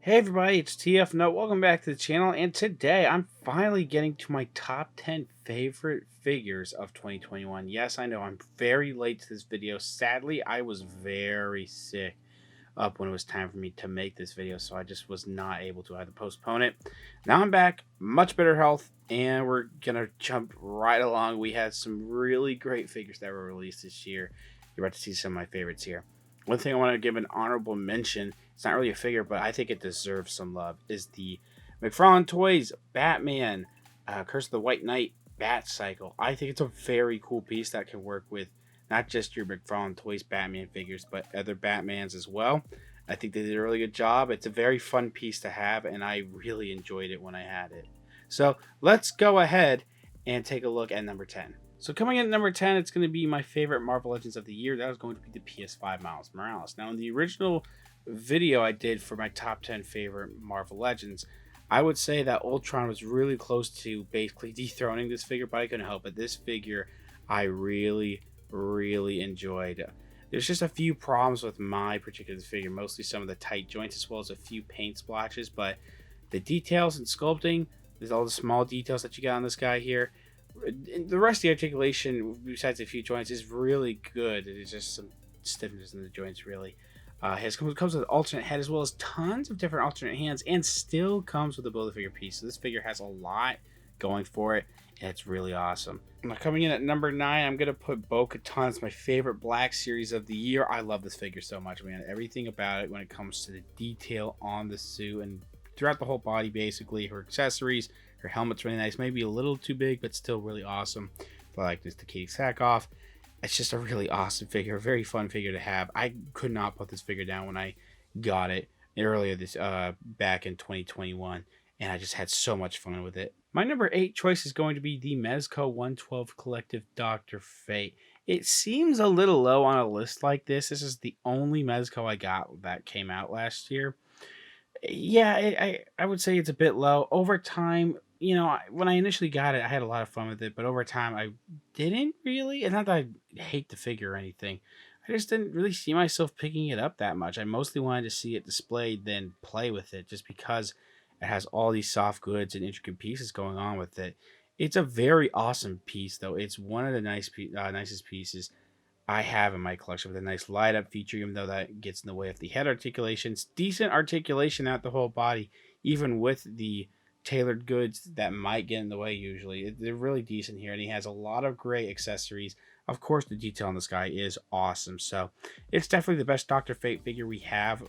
Hey everybody, it's TF Note. Welcome back to the channel, and today I'm finally getting to my top 10 favorite figures of 2021. Yes, I know I'm very late to this video. Sadly, I was very sick up when it was time for me to make this video, so I just was not able to. I had to postpone it. Now I'm back, much better health, and we're gonna jump right along. We had some really great figures that were released this year. You're about to see some of my favorites here. One thing I want to give an honorable mention, it's not really a figure, but I think it deserves some love, is the McFarlane Toys Batman Curse of the White Knight Bat Cycle. I think it's a very cool piece that can work with not just your McFarlane Toys Batman figures, but other Batmans as well. I think they did a really good job. It's a very fun piece to have, and I really enjoyed it when I had it. So let's go ahead and take a look at number 10. So coming in at number 10, it's going to be my favorite Marvel Legends of the year. That was going to be the PS5 Miles Morales. Now, in the original video I did for my top 10 favorite Marvel Legends, I would say that Ultron was really close to basically dethroning this figure, but I couldn't help it. This figure I really enjoyed. There's just a few problems with my particular figure, mostly some of the tight joints as well as a few paint splotches, but the details and sculpting, there's all the small details that you got on this guy here. The rest of the articulation, besides a few joints, is really good. There's just some stiffness in the joints, really. It comes with an alternate head as well as tons of different alternate hands, and still comes with a Build-A-Figure piece. So this figure has a lot going for it, and it's really awesome. Now, coming in at number 9, I'm going to put Bo-Katan. It's my favorite Black Series of the year. I love this figure so much, man. Everything about it when it comes to the detail on the suit and throughout the whole body, basically. Her accessories, her helmet's really nice. Maybe a little too big, but still really awesome. I like this to Katie Sackhoff. It's just a really awesome figure, a very fun figure to have. I could not put this figure down when I got it earlier this back in 2021, and I just had so much fun with it. My number 8 choice is going to be the Mezco 112 Collective Dr. Fate. It seems a little low on a list like this. This is the only Mezco I got that came out last year. Yeah, I would say it's a bit low. Over time, when I initially got it, I had a lot of fun with it, but over time, I didn't really. And not that I hate the figure or anything, I just didn't really see myself picking it up that much. I mostly wanted to see it displayed than play with it, just because it has all these soft goods and intricate pieces going on with it. It's a very awesome piece, though. It's one of the nicest pieces I have in my collection, with a nice light up feature, even though that gets in the way of the head articulation. It's decent articulation out the whole body, even with the tailored goods that might get in the way usually. They're really decent here, and he has a lot of great accessories. Of course, the detail on this guy is awesome, so it's definitely the best Dr. Fate figure we have,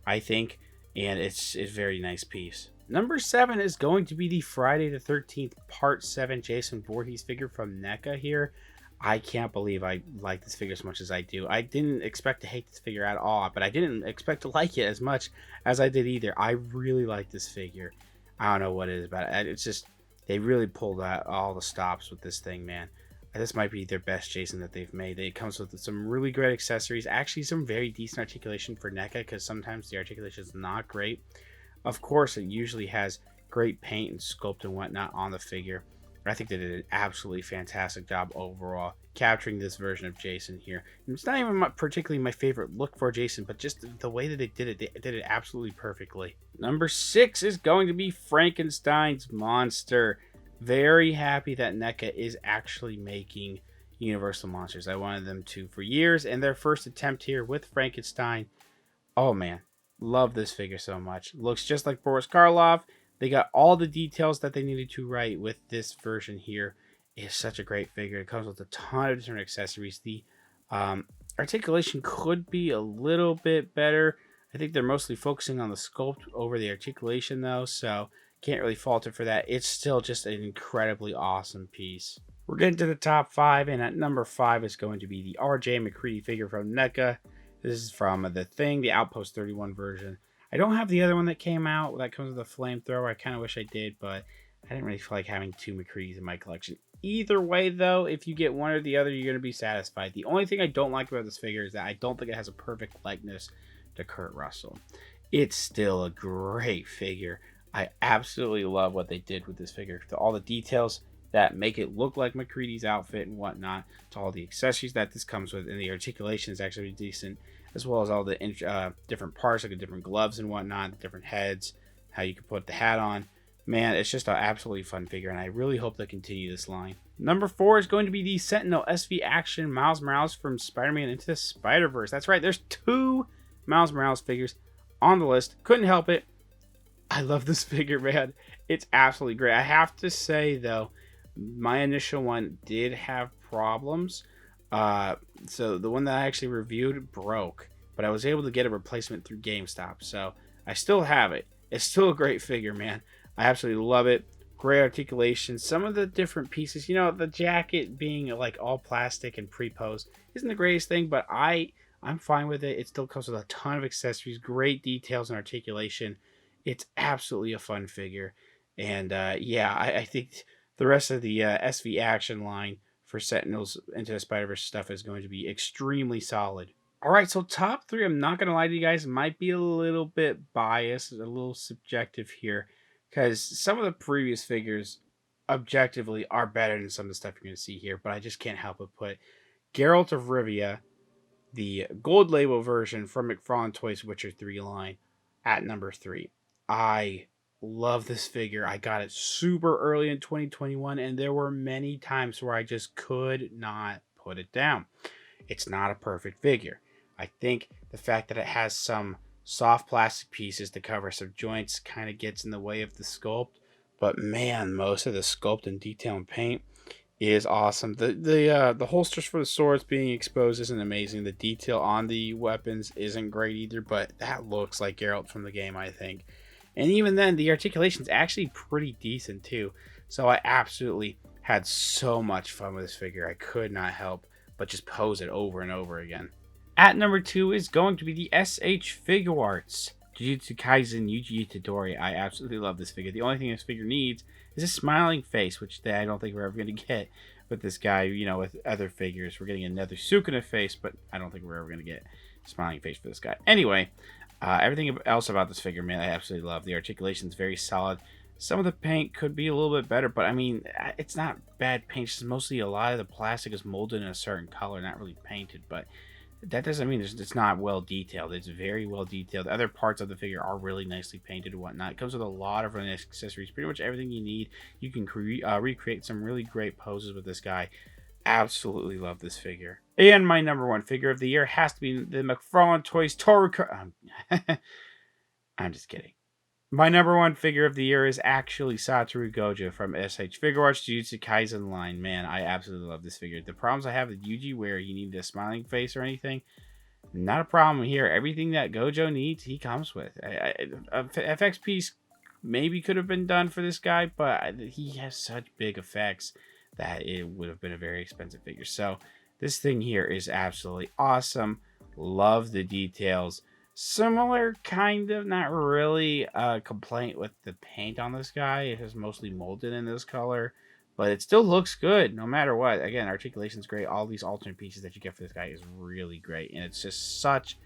I think, and it's a very nice piece. Number 7 is going to be the Friday the 13th Part 7 Jason Voorhees figure from Neca here. I can't believe I like this figure as much as I do. I didn't expect to hate this figure at all, but I didn't expect to like it as much as I did either. I really like this figure. I don't know what it is about it. It's just, they really pulled out all the stops with this thing, man. This might be their best Jason that they've made. It comes with some really great accessories. Actually, some very decent articulation for NECA, because sometimes the articulation is not great. Of course, it usually has great paint and sculpt and whatnot on the figure. I think they did an absolutely fantastic job overall capturing this version of Jason here. And it's not even particularly my favorite look for Jason, but just the way that they did it absolutely perfectly. Number 6 is going to be Frankenstein's monster. Very happy that NECA is actually making Universal monsters. I wanted them to for years, and their first attempt here with Frankenstein. Oh man, love this figure so much. Looks just like Boris Karloff. They got all the details that they needed to write with this version here. It is such a great figure. It comes with a ton of different accessories. The articulation could be a little bit better. I think they're mostly focusing on the sculpt over the articulation though, so can't really fault it for that. It's still just an incredibly awesome piece. We're getting to the top 5, and at number 5 is going to be the RJ McCready figure from NECA. This is from The Thing, the Outpost 31 version. I don't have the other one that came out that comes with a flamethrower. I kind of wish I did, but I didn't really feel like having 2 McCreadys in my collection. Either way, though, if you get one or the other, you're going to be satisfied. The only thing I don't like about this figure is that I don't think it has a perfect likeness to Kurt Russell. It's still a great figure. I absolutely love what they did with this figure. To all the details that make it look like McCready's outfit and whatnot, to all the accessories that this comes with, and the articulation is actually decent. as well as all the different parts, like the different gloves and whatnot, different heads, how you can put the hat on. Man, it's just an absolutely fun figure, and I really hope they continue this line. Number 4 is going to be the Sentinel SV Action Miles Morales from Spider-Man Into the Spider-Verse. That's right, there's 2 Miles Morales figures on the list. Couldn't help it. I love this figure, man. It's absolutely great. I have to say, though, my initial one did have problems. So the one that I actually reviewed broke, but I was able to get a replacement through GameStop. So I still have it. It's still a great figure, man. I absolutely love it. Great articulation. Some of the different pieces, the jacket being like all plastic and pre-posed isn't the greatest thing, but I'm fine with it. It still comes with a ton of accessories, great details and articulation. It's absolutely a fun figure. And yeah, I think the rest of the SV Action line for Sentinels Into the Spider-Verse stuff is going to be extremely solid. All right, so top 3, I'm not going to lie to you guys, might be a little bit biased, a little subjective here, because some of the previous figures objectively are better than some of the stuff you're going to see here, but I just can't help but put Geralt of Rivia, the gold label version from McFarlane Toys Witcher 3 line, at number 3. I love this figure. I got it super early in 2021, and there were many times where I just could not put it down. It's not a perfect figure. I think the fact that it has some soft plastic pieces to cover some joints kind of gets in the way of the sculpt, but man, most of the sculpt and detail and paint is awesome. The holsters for the swords being exposed isn't amazing. The detail on the weapons isn't great either, but that looks like Geralt from the game, I think. And even then, the articulation is actually pretty decent too. So I absolutely had so much fun with this figure. I could not help but just pose it over and over again. At number 2 is going to be the SH Figure Arts Jujutsu Kaisen Yuji Todori. I absolutely love this figure. The only thing this figure needs is a smiling face, which I don't think we're ever going to get with this guy. With other figures, we're getting another Sukuna face, but I don't think we're ever going to get a smiling face for this guy. Anyway, everything else about this figure, man, I absolutely love. The articulation is very solid. Some of the paint could be a little bit better, but I mean, it's not bad paint. It's just mostly a lot of the plastic is molded in a certain color, not really painted, but that doesn't mean it's not well detailed. It's very well detailed. Other parts of the figure are really nicely painted and whatnot. It comes with a lot of nice accessories, pretty much everything you need. You can recreate some really great poses with this guy. Absolutely love this figure. And my number 1 figure of the year has to be the McFarlane Toys Toru. I'm just kidding. My number 1 figure of the year is actually Satoru Gojo from SH Figure Arts Jujutsu Kaisen line. Man, I absolutely love this figure. The problems I have with Yuji, where you need a smiling face or anything, not a problem here. Everything that Gojo needs, he comes with. FX piece maybe could have been done for this guy, but he has such big effects that it would have been a very expensive figure. So this thing here is absolutely awesome. Love the details. Similar, kind of, not really a complaint with the paint on this guy. It is mostly molded in this color, but it still looks good no matter what. Again, articulation's great. All these alternate pieces that you get for this guy is really great, and it's just such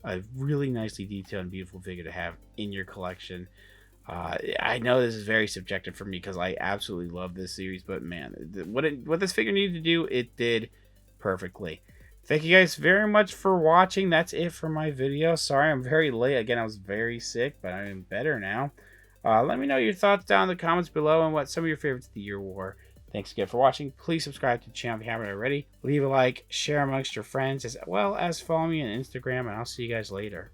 a really nicely detailed and beautiful figure to have in your collection. I know this is very subjective for me because I absolutely love this series, but man, what this figure needed to do, it did perfectly. Thank you guys very much for watching. That's it for my video. Sorry I'm very late. Again, I was very sick, but I'm better now. Let me know your thoughts down in the comments below and what some of your favorites of the year were. Thanks again for watching. Please subscribe to the channel if you haven't already. Leave a like, share amongst your friends, as well as follow me on Instagram, and I'll see you guys later.